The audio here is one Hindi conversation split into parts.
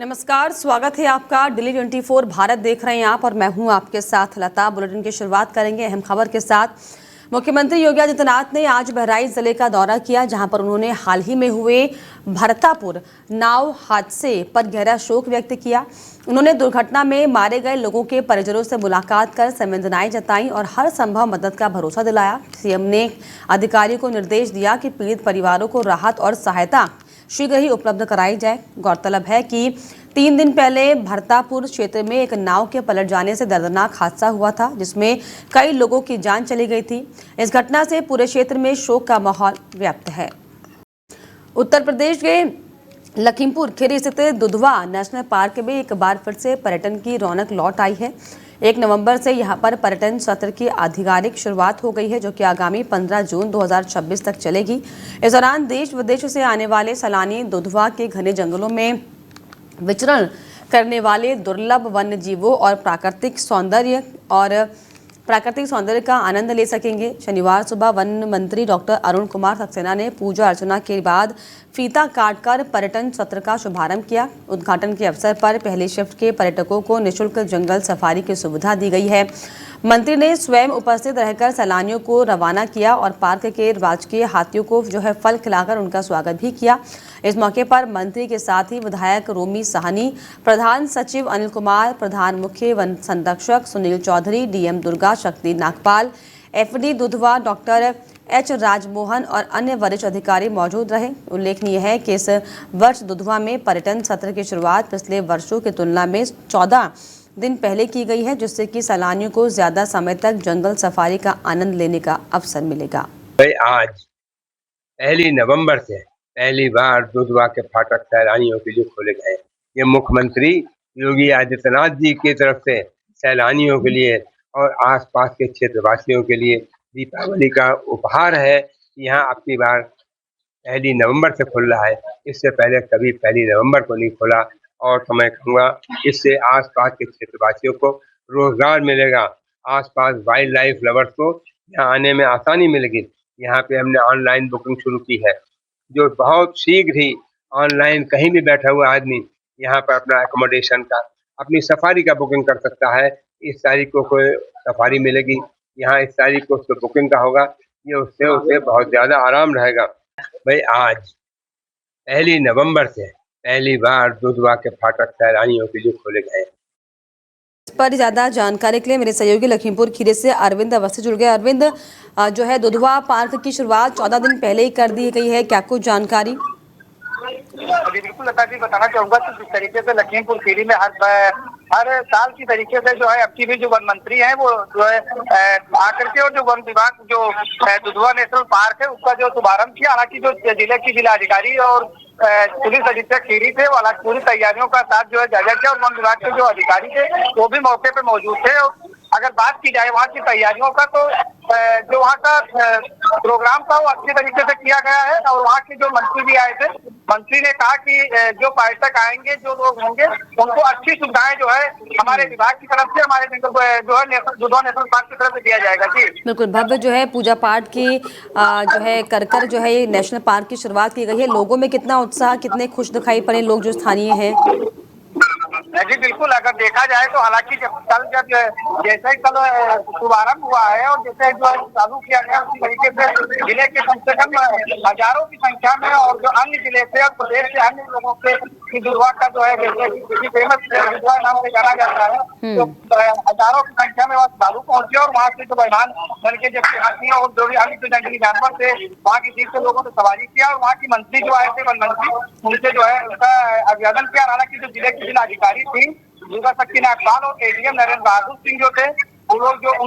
नमस्कार, स्वागत है आपका। दिल्ली 24 भारत देख रहे हैं आप और मैं हूं आपके साथ लता। बुलेटिन की शुरुआत करेंगे अहम खबर के साथ। मुख्यमंत्री योगी आदित्यनाथ ने आज बहराइच जिले का दौरा किया, जहां पर उन्होंने हाल ही में हुए भरतापुर नाव हादसे पर गहरा शोक व्यक्त किया। उन्होंने दुर्घटना में मारे गए लोगों के परिजनों से मुलाकात कर संवेदनाएं जताई और हर संभव मदद का भरोसा दिलाया। सीएम ने अधिकारियों को निर्देश दिया कि पीड़ित परिवारों को राहत और सहायता शीघ्र ही उपलब्ध कराई जाए। गौरतलब है कि 3 दिन पहले भरतापुर क्षेत्र में एक नाव के पलट जाने से दर्दनाक हादसा हुआ था, जिसमें कई लोगों की जान चली गई थी। इस घटना से पूरे क्षेत्र में शोक का माहौल व्याप्त है। उत्तर प्रदेश के लखीमपुर खीरी स्थित दुधवा नेशनल पार्क में एक बार फिर से पर्यटन की रौनक लौट आई है। 1 नवंबर से यहां पर पर्यटन सत्र की आधिकारिक शुरुआत हो गई है, जो कि आगामी 15 जून 2026 तक चलेगी। इस दौरान देश विदेश से आने वाले सैलानी दुधवा के घने जंगलों में विचरण करने वाले दुर्लभ वन्य जीवों और प्राकृतिक सौंदर्य का आनंद ले सकेंगे। शनिवार सुबह वन मंत्री डॉक्टर अरुण कुमार सक्सेना ने पूजा अर्चना के बाद फीता काटकर पर्यटन सत्र का शुभारंभ किया। उद्घाटन के अवसर पर पहली शिफ्ट के पर्यटकों को निःशुल्क जंगल सफारी की सुविधा दी गई है। मंत्री ने स्वयं उपस्थित रहकर सैलानियों को रवाना किया और पार्क के राजकीय हाथियों को फल खिलाकर उनका स्वागत भी किया। इस मौके पर मंत्री के साथ ही विधायक रोमी साहनी, प्रधान सचिव अनिल कुमार, प्रधान मुख्य वन संरक्षक सुनील चौधरी, डीएम दुर्गा शक्ति Nagpal, FD Dudhwa doctor H Rajmohan और अन्य वरिष्ठ अधिकारी मौजूद रहे। उल्लेखनीय है कि इस वर्ष दुधवा में पर्यटन सत्र की शुरुआत पिछले वर्षों की तुलना में 14 दिन पहले की गई है, जिससे कि सैलानियों को ज्यादा समय तक जंगल सफारी का आनंद लेने का अवसर मिलेगा। आज 1 नवंबर से पहली बार दुधवा के फाटक सैलानियों के लिए खोले गए। ये मुख्यमंत्री योगी आदित्यनाथ जी की तरफ से सैलानियों के लिए और आसपास के क्षेत्रवासियों के लिए दीपावली का उपहार है। यहाँ अब की बार 1 नवंबर से खुल रहा है। इससे पहले कभी 1 नवंबर को नहीं खुला और तो मैं कहूँगा इससे आसपास के क्षेत्रवासियों को रोजगार मिलेगा। आसपास वाइल्ड लाइफ लवर्स को यहाँ आने में आसानी मिलेगी। यहाँ पे हमने ऑनलाइन बुकिंग शुरू की है, जो बहुत शीघ्र ही ऑनलाइन कहीं भी बैठा हुआ आदमी यहाँ पर अपना एकोमोडेशन का, अपनी सफारी का बुकिंग कर सकता है। इस तारीख को कोई सफारी मिलेगी, यहाँ इस तारीख को उसको बुकिंग का होगा, ये उससे उसे बहुत ज़्यादा आराम रहेगा। भाई आज 1 नवंबर से पहली बार दुधवा के फाटक सैलानियों के लिए खोले गए। इस पर ज्यादा जानकारी के लिए मेरे सहयोगी लखीमपुर खीरी से अरविंद अवस्थी जुड़ गए। अरविंद, जो है दुधवा पार्क की शुरुआत 14 दिन पहले ही कर दी गई है, क्या कुछ जानकारी? बिल्कुल लता जी, बताना चाहूंगा कि जिस तरीके से लखीमपुर खीरी में हर साल की तरीके से जो है अब की भी जो वन मंत्री है वो जो है आकर के और जो वन विभाग जो दुधवा नेशनल पार्क है उसका जो शुभारंभ किया। हालांकि जो जिले की जिलाधिकारी और पुलिस अधीक्षक खीरी थे वो हालांकि पूरी तैयारियों का साथ जो है जायजा किया और वन विभाग के जो अधिकारी थे वो भी मौके पे मौजूद थे। और अगर बात की जाए वहाँ की तैयारियों का, तो जो वहाँ का प्रोग्राम था वो अच्छे तरीके से किया गया है। और वहाँ के जो मंत्री भी आए थे, मंत्री ने कहा कि जो पर्यटक आएंगे, जो लोग होंगे, उनको अच्छी सुविधाएं जो है हमारे विभाग की तरफ से, हमारे जो है दुधवा नेशनल पार्क की तरफ से दिया जाएगा। जी बिल्कुल, भव्य जो है पूजा पाठ की जो है कर जो है ये नेशनल पार्क की शुरुआत की गई है। लोगों में कितना उत्साह, कितने खुश दिखाई पड़े लोग जो स्थानीय हैं? जी बिल्कुल, अगर देखा जाए तो हालांकि जैसे ही कल शुभारंभ हुआ है और जैसे जो चालू किया गया उसी तरीके से जिले के कम से कम हजारों की संख्या में और जो अन्य जिले से और प्रदेश के अन्य लोगों से दुधवा का जो है जैसे फेमस दुधवा नाम से जाना जाता है, तो हजारों की संख्या में वहाँ श्रद्धालु पहुंचे और वहाँ से जो मेहमान बन के जब हाथी और जो भी अन्य जंगली जानवर थे वहाँ की जीप से लोगों ने सवारी किया और वहाँ की मंत्री जो आए थे, वन मंत्री, उनसे जो है उसका अभिवादन किया। हालांकि जो जिले की जिलाधिकारी थी दुर्गा शक्ति नागपाल और एडीएम नरेंद्र बहादुर सिंह जो थे, उन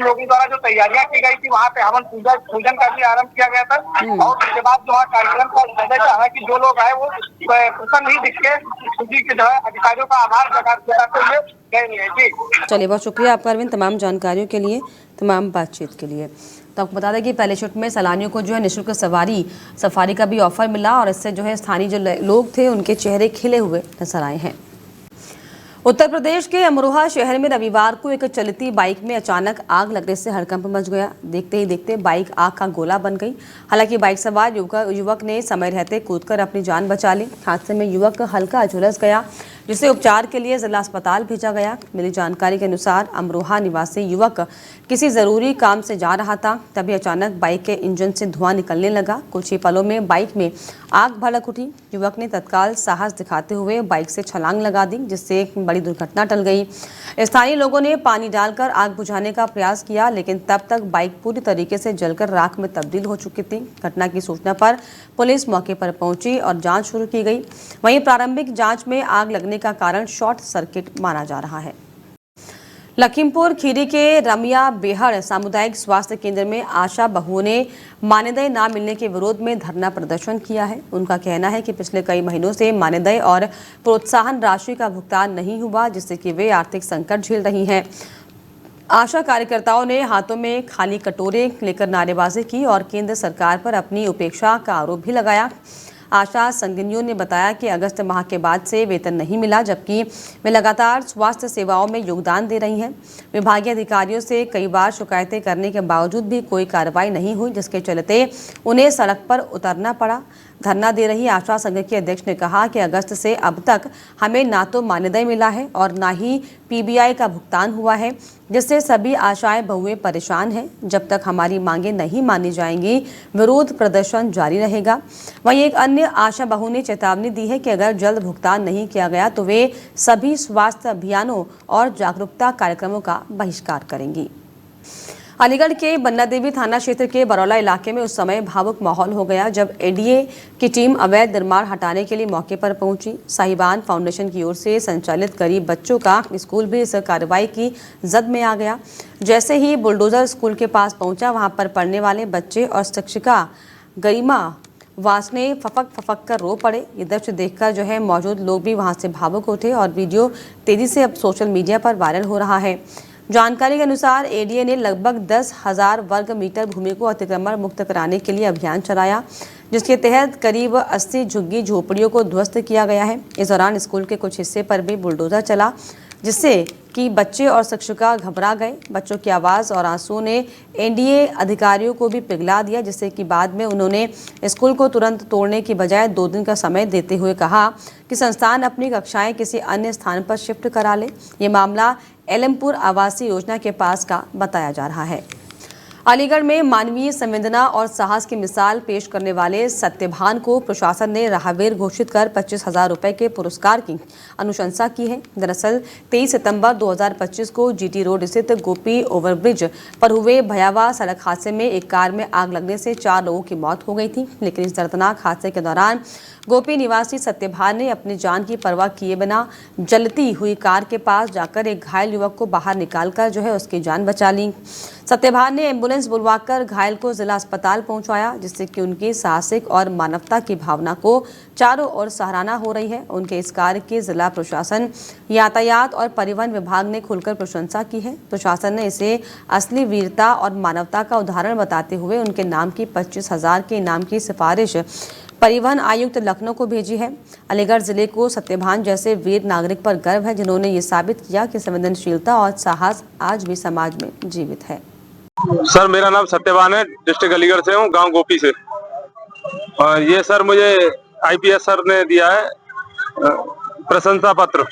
लोगों द्वारा जो तैयारियां की गई थी वहाँ पे हवन पूजन का भी आरंभ किया गया था। और उसके बाद जो कार्यक्रम का हालांकि जो लोग आए वो प्रसन्न ही दिखे, उसी के जो है अधिकारियों का आभार जताते हुए गए। जी चलिए, बहुत शुक्रिया आपका अरविंद, तमाम जानकारियों के लिए, तमाम बातचीत के लिए। तो आपको बता दें कि पहले शिफ्ट में सैलानियों को जो है निःशुल्क सफारी का भी ऑफर मिला और इससे जो है स्थानीय जो लोग थे उनके चेहरे खिले हुए नजर आए हैं। उत्तर प्रदेश के अमरोहा शहर में रविवार को एक चलती बाइक में अचानक आग लगने से हड़कंप मच गया। देखते ही देखते बाइक आग का गोला बन गई। हालांकि बाइक सवार युवक ने समय रहते कूदकर अपनी जान बचा ली। हादसे में युवक हल्का झुलस गया। जिसे उपचार के लिए जिला अस्पताल भेजा गया। मिली जानकारी के अनुसार अमरोहा निवासी युवक किसी जरूरी काम से जा रहा था, तभी अचानक बाइक के इंजन से धुआं निकलने लगा। कुछ ही पलों में बाइक में आग भड़क उठी। युवक ने तत्काल साहस दिखाते हुए बाइक से छलांग लगा दी, जिससे एक बड़ी दुर्घटना टल गई। स्थानीय लोगों ने पानी डालकर आग बुझाने का प्रयास किया, लेकिन तब तक बाइक पूरी तरीके से जलकर राख में तब्दील हो चुकी थी। घटना की सूचना पर पुलिस मौके पर पहुंची और जांच शुरू की गई। वहीं प्रारंभिक जांच में आग लगने का कारण शॉर्ट सर्किट माना जा रहा है। लखीमपुर खीरी के रमिया बेहड़ सामुदायिक स्वास्थ्य केंद्र में आशा बहुओं ने मानदेय न मिलने के विरोध में धरना प्रदर्शन किया है। उनका कहना है कि पिछले कई महीनों से मानदेय और प्रोत्साहन राशि का भुगतान नहीं हुआ, जिससे कि वे आर्थिक संकट झेल रही हैं। आशा कार्यकर्ताओं ने हाथों में खाली कटोरे लेकर नारेबाजी की और केंद्र सरकार पर अपनी उपेक्षा का आरोप भी लगाया। आशा संगिनियों ने बताया कि अगस्त माह के बाद से वेतन नहीं मिला, जबकि वे लगातार स्वास्थ्य सेवाओं में योगदान दे रही हैं। विभागीय अधिकारियों से कई बार शिकायतें करने के बावजूद भी कोई कार्रवाई नहीं हुई, जिसके चलते उन्हें सड़क पर उतरना पड़ा। धरना दे रही आशा संघ के अध्यक्ष ने कहा कि अगस्त से अब तक हमें ना तो मानदेय मिला है और ना ही पीबीआई का भुगतान हुआ है, जिससे सभी आशाएं बहुएं परेशान हैं। जब तक हमारी मांगें नहीं मानी जाएंगी, विरोध प्रदर्शन जारी रहेगा। वहीं एक अन्य आशा बहू ने चेतावनी दी है कि अगर जल्द भुगतान नहीं किया गया तो वे सभी स्वास्थ्य अभियानों और जागरूकता कार्यक्रमों का बहिष्कार करेंगी। अलीगढ़ के बन्ना देवी थाना क्षेत्र के बरौला इलाके में उस समय भावुक माहौल हो गया जब एडीए की टीम अवैध निर्माण हटाने के लिए मौके पर पहुंची। साहिबान फाउंडेशन की ओर से संचालित गरीब बच्चों का स्कूल भी इस कार्रवाई की जद में आ गया। जैसे ही बुलडोजर स्कूल के पास पहुंचा, वहां पर पढ़ने वाले बच्चे और शिक्षिका गरिमा वासने फफक कर रो पड़े। ये दृश्य देखकर जो है मौजूद लोग भी वहां से भावुक उठे और वीडियो तेजी से अब सोशल मीडिया पर वायरल हो रहा है। जानकारी के अनुसार एडीए ने लगभग 10,000 वर्ग मीटर भूमि को अतिक्रमण मुक्त कराने के लिए अभियान चलाया, जिसके तहत करीब 80 झुग्गी झोपड़ियों को ध्वस्त किया गया है। इस दौरान स्कूल के कुछ हिस्से पर भी बुलडोजर चला, जिससे कि बच्चे और शिक्षिका घबरा गए। बच्चों की आवाज़ और आंसू ने एनडीए अधिकारियों को भी पिघला दिया, जिससे कि बाद में उन्होंने स्कूल को तुरंत तोड़ने की बजाय 2 दिन का समय देते हुए कहा कि संस्थान अपनी कक्षाएं किसी अन्य स्थान पर शिफ्ट करा ले। ये मामला एलमपुर आवासीय योजना के पास का बताया जा रहा है। अलीगढ़ में मानवीय संवेदना और साहस की मिसाल पेश करने वाले सत्यभान को प्रशासन ने राहवीर घोषित कर 25,000 रुपए के पुरस्कार की अनुशंसा की है। दरअसल 23 सितंबर 2025 को जीटी रोड स्थित गोपी ओवरब्रिज पर हुए भयावह सड़क हादसे में एक कार में आग लगने से 4 लोगों की मौत हो गई थी। लेकिन इस दर्दनाक हादसे के दौरान गोपी निवासी सत्यभान ने अपनी जान की परवाह किए बिना जलती हुई कार के पास जाकर एक घायल युवक को बाहर निकालकर जो है उसकी जान बचा ली। सत्यभान ने एम्बुलेंस बुलवाकर घायल को जिला अस्पताल पहुंचाया, जिससे कि उनकी साहसिक और मानवता की भावना को चारों ओर सराहना हो रही है। उनके इस कार्य की जिला प्रशासन, यातायात और परिवहन विभाग ने खुलकर प्रशंसा की है। प्रशासन ने इसे असली वीरता और मानवता का उदाहरण बताते हुए उनके नाम की 25,000 के इनाम की सिफारिश परिवहन आयुक्त लखनऊ को भेजी है। अलीगढ़ जिले को सत्यभान जैसे वीर नागरिक पर गर्व है, जिन्होंने ये साबित किया कि संवेदनशीलता और साहस आज भी समाज में जीवित है। सर, मेरा नाम सत्यभान है, डिस्ट्रिक्ट अलीगढ़ से हूँ, गांव गोपी से। और ये सर मुझे आईपीएस सर ने दिया है प्रशंसा पत्र,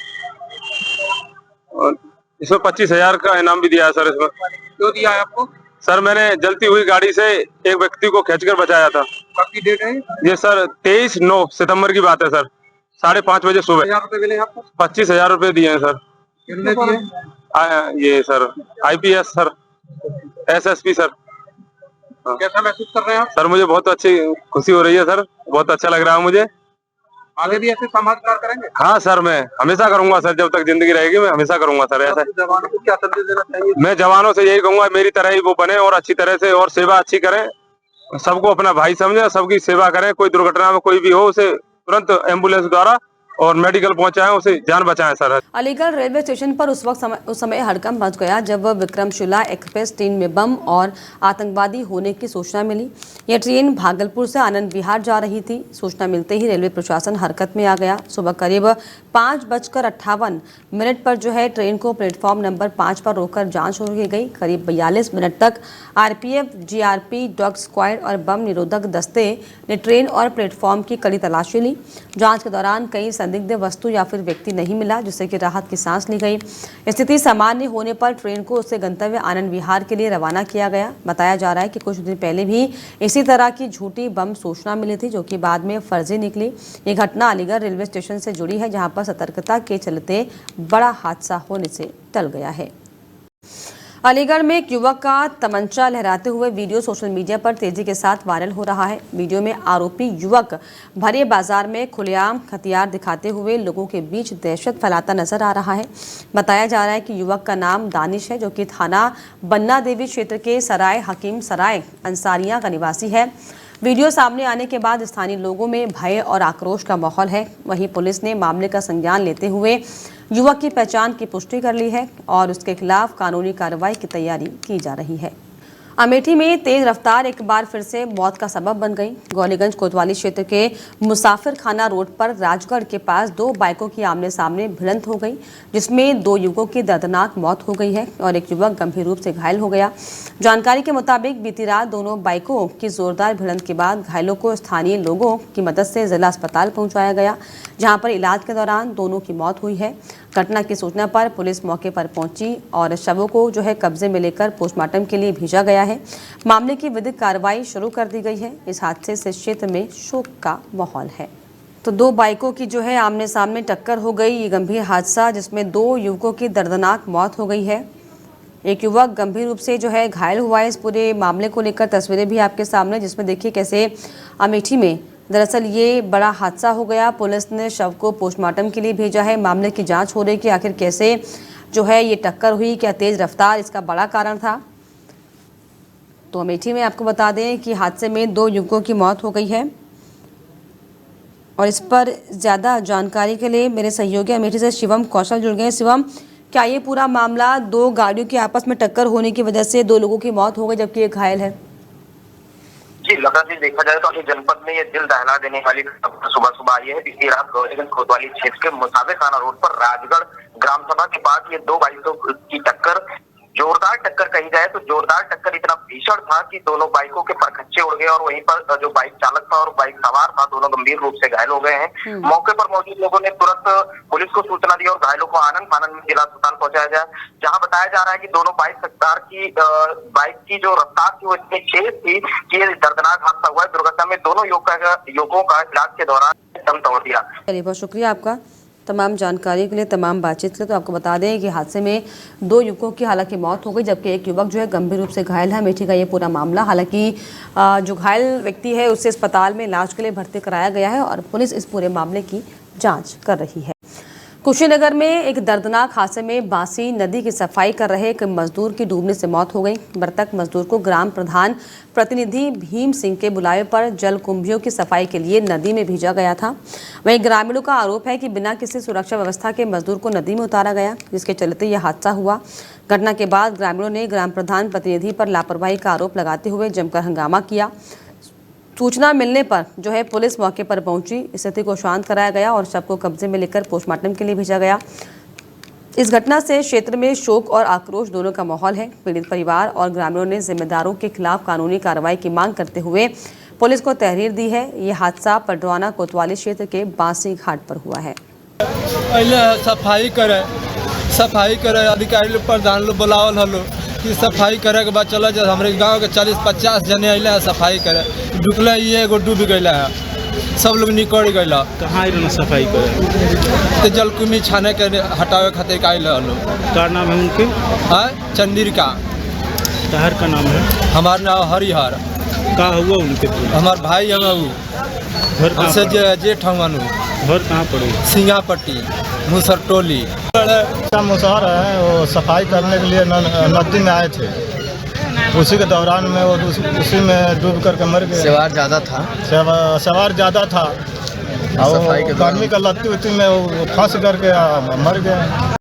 और इसमें 25,000 का इनाम भी दिया है सर। इसमें क्यों दिया है आपको? सर, मैंने जलती हुई गाड़ी से एक व्यक्ति को खींचकर बचाया था। कब की डेट है? ये सर 23/9 सितंबर की बात है सर, 5:30 बजे सुबह। 1,000 रुपए मिले आपको? 25,000 रुपए दिए हैं सर। कितने दिए? ये sir IPS sir, SSP sir. कैसा महसूस कर रहे हैं आप? सर, मुझे बहुत अच्छी खुशी हो रही है सर, बहुत अच्छा लग रहा है मुझे। आगे भी ऐसे समाज कार्य करेंगे? हाँ सर, मैं हमेशा करूंगा सर, जब तक जिंदगी रहेगी मैं हमेशा करूंगा सर। ऐसा जवानों को क्या संदेश देना चाहिए? मैं जवानों से यही कहूंगा, मेरी तरह ही वो बने और अच्छी तरह से और सेवा अच्छी करें, सबको अपना भाई समझे, सबकी सेवा करें। कोई दुर्घटना में कोई भी हो उसे तुरंत एम्बुलेंस द्वारा और मेडिकल पहुंचाएं, उसे जान बचाएं सर। अलीगढ़ रेलवे स्टेशन पर उस समय हड़कंप मच गया जब विक्रमशिला एक्सप्रेस ट्रेन में बम और आतंकवादी होने की सूचना मिली। यह ट्रेन भागलपुर से आनंद विहार जा रही थी। सूचना मिलते ही रेलवे प्रशासन हरकत में आ गया। सुबह करीब 5:58 पर जो है ट्रेन को प्लेटफॉर्म नंबर 5 पर रोककर जांच शुरू की गई। करीब 42 मिनट तक आरपीएफ, जीआरपी, डॉग स्क्वाड और बम निरोधक दस्ते ने ट्रेन और प्लेटफॉर्म की कड़ी तलाशी ली। जांच के दौरान कई संदिग्ध वस्तु या फिर व्यक्ति नहीं मिला, जिससे कि राहत की सांस ली गई। स्थिति सामान्य होने पर ट्रेन को उससे गंतव्य आनंद विहार के लिए रवाना किया गया। बताया जा रहा है कि कुछ दिन पहले भी इसी तरह की झूठी बम सूचना मिली थी, जो कि बाद में फर्जी निकली। ये घटना अलीगढ़ रेलवे स्टेशन से जुड़ी है, जहां पर सतर्कता के चलते बड़ा हादसा होने से टल गया है। अलीगढ़ में एक युवक का तमंचा लहराते हुए वीडियो सोशल मीडिया पर तेजी के साथ वायरल हो रहा है। वीडियो में आरोपी युवक भरे बाजार में खुलेआम हथियार दिखाते हुए लोगों के बीच दहशत फैलाता नजर आ रहा है। बताया जा रहा है कि युवक का नाम दानिश है, जो कि थाना बन्ना देवी क्षेत्र के सराय हकीम सराय अंसारिया का निवासी है। वीडियो सामने आने के बाद स्थानीय लोगों में भय और आक्रोश का माहौल है। वहीं पुलिस ने मामले का संज्ञान लेते हुए युवक की पहचान की पुष्टि कर ली है और उसके खिलाफ कानूनी कार्रवाई की तैयारी की जा रही है। अमेठी में तेज रफ्तार एक बार फिर से मौत का सबब बन गई। गौलीगंज कोतवाली क्षेत्र के मुसाफिर खाना रोड पर राजगढ़ के पास दो बाइकों की आमने सामने भिड़ंत हो गई, जिसमें दो युवकों की दर्दनाक मौत हो गई है और एक युवक गंभीर रूप से घायल हो गया। जानकारी के मुताबिक बीती रात दोनों बाइकों की जोरदार भिड़ंत के बाद घायलों को स्थानीय लोगों की मदद से जिला अस्पताल पहुंचाया गया, जहां पर इलाज के दौरान दोनों की मौत हुई है। घटना की सूचना पर पुलिस मौके पर पहुंची और शवों को कब्जे में लेकर पोस्टमार्टम के लिए भेजा गया है। मामले की विधिक कार्रवाई शुरू कर दी गई है। इस हादसे से क्षेत्र में शोक का माहौल है। तो दो बाइकों की आमने सामने टक्कर हो गई। ये गंभीर हादसा जिसमें दो युवकों की दर्दनाक मौत हो गई है। एक युवक गंभीर रूप से घायल हुआ है। इस पूरे मामले को लेकर तस्वीरें भी आपके सामने, जिसमें देखिए कैसे अमेठी में दरअसल ये बड़ा हादसा हो गया। पुलिस ने शव को पोस्टमार्टम के लिए भेजा है। मामले की जांच हो रही है कि आखिर कैसे ये टक्कर हुई, क्या तेज रफ्तार इसका बड़ा कारण था। तो अमेठी में आपको बता दें कि हादसे में दो युवकों की मौत हो गई है और इस पर ज़्यादा जानकारी के लिए मेरे सहयोगी अमेठी से शिवम कौशल जुड़ गए। शिवम, क्या ये पूरा मामला दो गाड़ियों की आपस में टक्कर होने की वजह से दो लोगों की मौत हो गई जबकि एक घायल है? जी, लगातार देखा जाए तो जनपद में ये दिल दहला देने वाली सुबह सुबह आई है। बीती रात गौरीगंज कोतवाली क्षेत्र के मुसाफिर खाना रोड पर राजगढ़ ग्राम सभा के पास ये दो बाइकों की टक्कर, जोरदार टक्कर कही जाए तो जोरदार टक्कर इतना भीषण था कि दोनों बाइकों के परखच्चे उड़ गए और वहीं पर जो बाइक चालक था और बाइक सवार था दोनों गंभीर रूप से घायल हो गए हैं। मौके पर मौजूद लोगों ने तुरंत पुलिस को सूचना दी और घायलों को आनंद फानंद में जिला अस्पताल पहुंचाया गया, जहां बताया जा रहा है कि दोनों बाइक की जो रफ्तार थी वो इतनी तेज थी कि ये दर्दनाक हादसा हुआ है। दुर्घटना में दोनों युवकों का इलाज के दौरान दम तोड़ दिया। चलिए, बहुत शुक्रिया आपका तमाम जानकारी के लिए, तमाम बातचीत के लिए। तो आपको बता दें कि हादसे में दो युवकों की हालांकि मौत हो गई जबकि एक युवक गंभीर रूप से घायल है। अमेठी का ये पूरा मामला, हालांकि जो घायल व्यक्ति है उसे अस्पताल में इलाज के लिए भर्ती कराया गया है और पुलिस इस पूरे मामले की जांच कर रही है। कुशीनगर में एक दर्दनाक हादसे में बांसी नदी की सफाई कर रहे एक मजदूर की डूबने से मौत हो गई। मृतक मजदूर को ग्राम प्रधान प्रतिनिधि भीम सिंह के बुलावे पर जलकुंभियों की सफाई के लिए नदी में भेजा गया था। वहीं ग्रामीणों का आरोप है कि बिना किसी सुरक्षा व्यवस्था के मजदूर को नदी में उतारा गया, जिसके चलते यह हादसा हुआ। घटना के बाद ग्रामीणों ने ग्राम प्रधान प्रतिनिधि पर लापरवाही का आरोप लगाते हुए जमकर हंगामा किया। सूचना मिलने पर पुलिस मौके पर पहुंची, स्थिति को शांत कराया गया और शव को कब्जे में लेकर पोस्टमार्टम के लिए भेजा गया। इस घटना से क्षेत्र में शोक और आक्रोश दोनों का माहौल है। पीड़ित परिवार और ग्रामीणों ने जिम्मेदारों के खिलाफ कानूनी कार्रवाई की मांग करते हुए पुलिस को तहरीर दी है। ये हादसा पडरौना कोतवाली क्षेत्र के बांसी घाट पर हुआ है। सफाई करे अधिकारी लोग प्रधान लोग बुलावल हलो कि सफाई करे के बाद चला जाए। हमारे गांव के 40-50 जने अल है सफाई करे, डुकल ये एगो डूब गया है, सब लोग निकल गया। कहाँ सफाई करे तो जलकुमी छाने के हटावे खातिर आयल हलो। क्या नाम है उनके? चंद्रिका। तहर का नाम है? हमारा नाम हरिहर। कहाँ हुआ उनके? हमार भाई हम हमसे जेठ हवन। घर कहाँ पड़े? सिंगापट्टी मुसर टोली। मुसहर है, वो सफाई करने के लिए नदी में आए थे, उसी के दौरान में वो उसी में डूब करके मर गए। सवार ज़्यादा था और गर्मी का लत्ती उत्ती में वो फंस करके मर गए।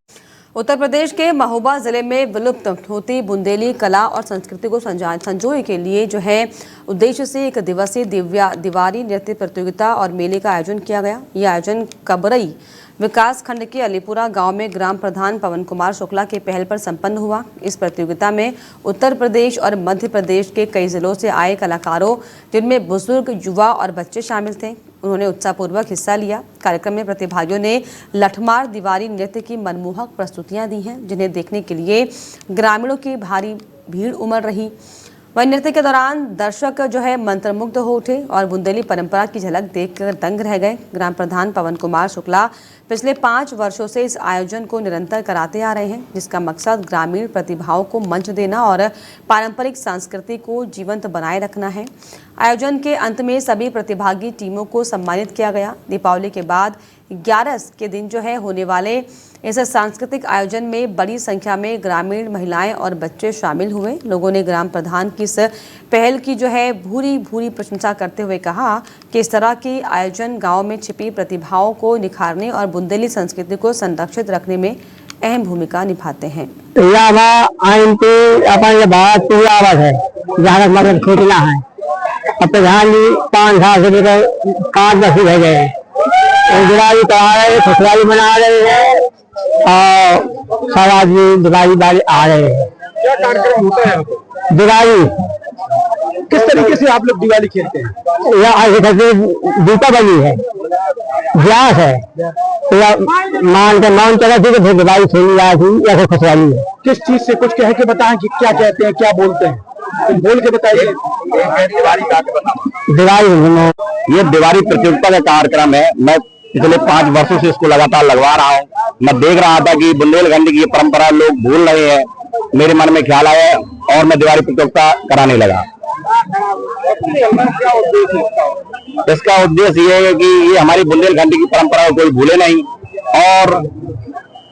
उत्तर प्रदेश के महोबा जिले में विलुप्त होती बुंदेली कला और संस्कृति को संजोए के लिए उद्देश्य से एक दिवसीय दीवारी नृत्य प्रतियोगिता और मेले का आयोजन किया गया। यह आयोजन कबरई विकास खंड के अलीपुरा गांव में ग्राम प्रधान पवन कुमार शुक्ला के पहल पर संपन्न हुआ। इस प्रतियोगिता में उत्तर प्रदेश और मध्य प्रदेश के कई जिलों से आए कलाकारों, जिनमें बुजुर्ग, युवा और बच्चे शामिल थे। उन्होंने उत्साहपूर्वक हिस्सा लिया। कार्यक्रम में प्रतिभागियों ने लठमार दीवारी नृत्य की मनमोहक प्रस्तुतियां दी हैं, जिन्हें देखने के लिए ग्रामीणों की भारी भीड़ उमड़ रही। वहीं नृत्य के दौरान दर्शक मंत्रमुग्ध हो उठे और बुंदेली परंपरा की झलक देखकर दंग रह गए। ग्राम प्रधान पवन कुमार शुक्ला पिछले 5 वर्षों से इस आयोजन को निरंतर कराते आ रहे हैं, जिसका मकसद ग्रामीण प्रतिभाओं को मंच देना और पारंपरिक संस्कृति को जीवंत बनाए रखना है। आयोजन के अंत में सभी प्रतिभागी टीमों को सम्मानित किया गया। दीपावली के बाद 11 के दिन होने वाले इस सांस्कृतिक आयोजन में बड़ी संख्या में ग्रामीण महिलाएं और बच्चे शामिल हुए। लोगों ने ग्राम प्रधान की इस पहल की भूरी भूरी प्रशंसा करते हुए कहा कि इस तरह की आयोजन गांव में छिपी प्रतिभाओं को निखारने और बुंदेली संस्कृति को संरक्षित रखने में अहम भूमिका निभाते हैं। अब तो यहाँ 5 साल से लेकर 5 वर्ष रह गए हैं। दिवाली करा रहे हैं, खुशहाली मना रहे हैं और सब आदमी दिवाली वाले आ रहे हैं। क्या कार्यक्रम होता है? दिवाली किस तरीके से आप लोग दिवाली खेलते हैं? दीपावली है, ब्यास है, मान चला थी तो फिर दिवाली खेली जाती है, खुशहाली है। किस चीज से कुछ कह के बताएं कि क्या कहते हैं, क्या बोलते हैं? बोल के बताइए। दिवाली ये दिवाली प्रतियोगिता का कार्यक्रम है। मैं पिछले 5 वर्षों से इसको लगातार लगवा रहा हूँ। मैं देख रहा था कि बुंदेलखंड की ये परंपरा लोग भूल रहे हैं। मेरे मन में ख्याल आया और मैं दिवाली प्रतियोगिता कराने लगा। इसका उद्देश्य ये है कि ये हमारी बुंदेलखंड की परंपरा को कोई भूले नहीं और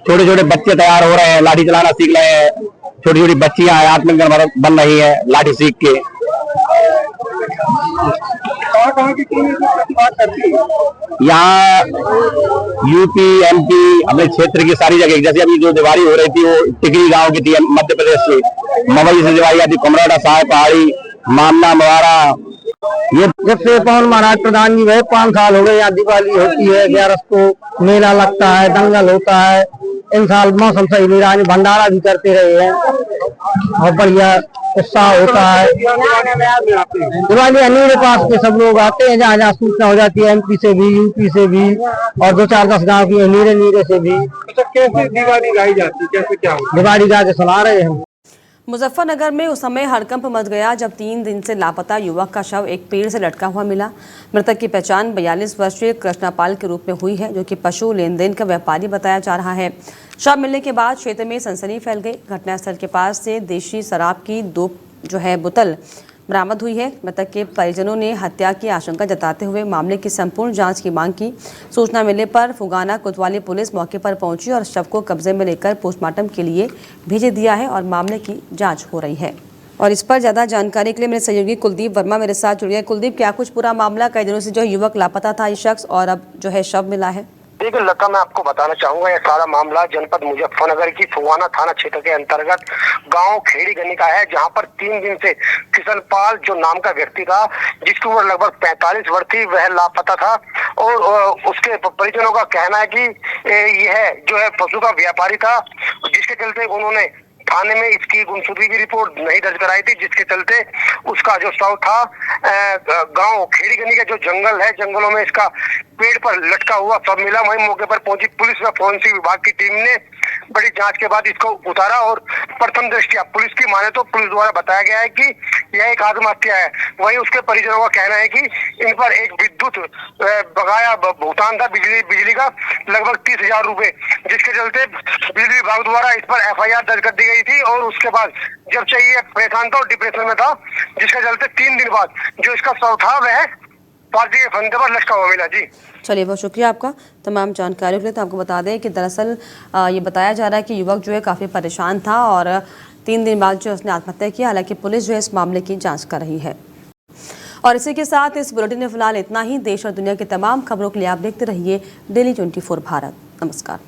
छोटे छोटे बच्चे तैयार हो रहे हैं, लाठी चलाना सीख रहे हैं। छोटी छोटी बच्चियां आत्मनिर्भर बन रही है लाठी सीख के। यहाँ यूपी, एमपी, अपने क्षेत्र की सारी जगह, जैसे अभी जो दिवाली हो रही थी वो टिकरी गांव की थी, मध्य प्रदेश से। मवई से दिवाली आती, कुमराटा, साहेब पहाड़ी, मामला, मवारा। ये जब से पवन महाराज प्रधान जी हुए 5 साल हो गए। यहाँ दिवाली होती है, 11 को मेला लगता है, दंगल होता है। इन साल मौसम सही नहीं रहा, भंडारा भी करते रहे हैं और बढ़िया उत्साह होता है। दिवाली नीरे पास के सब लोग आते हैं, जहाँ जहाँ सूचना हो जाती है, एमपी से भी, यूपी से भी और 2-4-10 गाँव की नीरे से भी। कैसे दिवाली गाई जाती है, कैसे क्या होता है? दिवाली गा के सुना रहे हैं। मुजफ्फरनगर में उस समय हड़कंप मच गया जब 3 दिन से लापता युवक का शव एक पेड़ से लटका हुआ मिला। मृतक की पहचान 42 वर्षीय कृष्णापाल के रूप में हुई है, जो कि पशु लेन देन का व्यापारी बताया जा रहा है। शव मिलने के बाद क्षेत्र में सनसनी फैल गई। घटनास्थल के पास से देशी शराब की 2 बोतल बरामद हुई है। मृतक के परिजनों ने हत्या की आशंका जताते हुए मामले की संपूर्ण जांच की मांग की। सूचना मिलने पर फुगाना कोतवाली पुलिस मौके पर पहुंची और शव को कब्जे में लेकर पोस्टमार्टम के लिए भेज दिया है और मामले की जांच हो रही है। और इस पर ज्यादा जानकारी के लिए मेरे सहयोगी कुलदीप वर्मा मेरे साथ जुड़े हैं। कुलदीप, क्या कुछ पूरा मामला, कई दिनों से युवक लापता था ये शख्स और अब शव मिला है? देखिए लता, मैं आपको बताना चाहूंगा यह सारा मामला जनपद मुजफ्फरनगर की फुगाना थाना क्षेत्र के अंतर्गत गांव खेड़ी गनी का है, जहां पर 3 दिन से कृष्णपाल जो नाम का व्यक्ति था, जिसकी उम्र लगभग 45 वर्ष थी, वह लापता था। और उसके परिजनों का कहना है कि यह पशु का व्यापारी था, जिसके चलते उन्होंने थाने में इसकी गुमशुदगी की रिपोर्ट नहीं दर्ज कराई थी, जिसके चलते उसका जो शव था गांव खेड़ी गनी का जो जंगल है, जंगलों में इसका पेड़ पर लटका हुआ शव मिला। वहीं मौके पर पहुंची पुलिस व फोरेंसिक विभाग की टीम ने बड़ी जांच के बाद इसको उतारा और प्रथम दृष्टया पुलिस की माने तो पुलिस द्वारा बताया गया है कि यह एक आत्महत्या है। वहीं उसके परिजनों का कहना है कि इन पर एक विद्युत बकाया भुगतान था बिजली का लगभग 30,000 रुपए, जिसके चलते बिजली विभाग द्वारा इस पर FIR दर्ज कर दी गई थी। और उसके बाद जब चाहिए परेशान था और डिप्रेशन में था, जिसके चलते 3 दिन बाद जो इसका शव था वह पार्टी के फंदे पर लटका हुआ मिला। जी चलिए, बहुत शुक्रिया आपका तमाम जानकारी के लिए। तो आपको बता दें कि दरअसल ये बताया जा रहा है कि युवक काफ़ी परेशान था और 3 दिन बाद उसने आत्महत्या की। हालांकि पुलिस इस मामले की जांच कर रही है। और इसी के साथ इस बुलेटिन में फिलहाल इतना ही। देश और दुनिया की तमाम खबरों के लिए आप देखते रहिए डेली 24 भारत। नमस्कार।